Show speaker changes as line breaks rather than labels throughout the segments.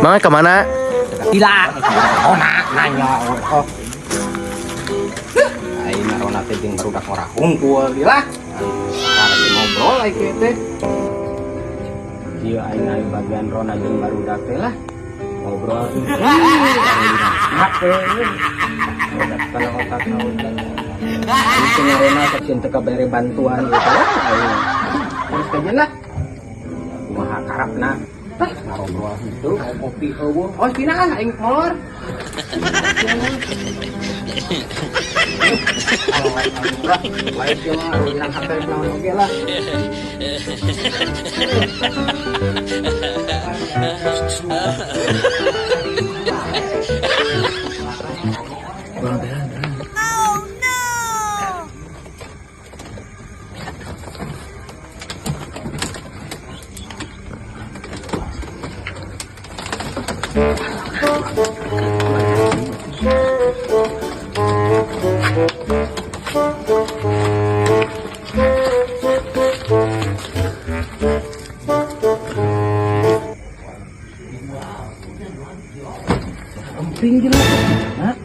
Mang kemana?
Gila. Nanya. Aing narona teh jeung barudak ora hungkul gila. Karena ngobrol lagi teh. Ieu aing ari bagian rona jeung barudak teh lah. Ngobrol. Hape. Barudak kana otak naon dan. Itu rona sakin teu kabere bantuan gitu ya. Terus kajian lah. Kumaha karapna? Ngobrol itu kopi eueuh. Oh, kinaan aing molor. Baik ya mah, udah sampai naon oge lah. Pinggir lah,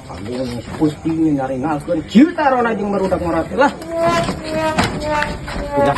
ambil pusingnya nyari ngalkeun cita rona jeung barudak morat lah. Udah,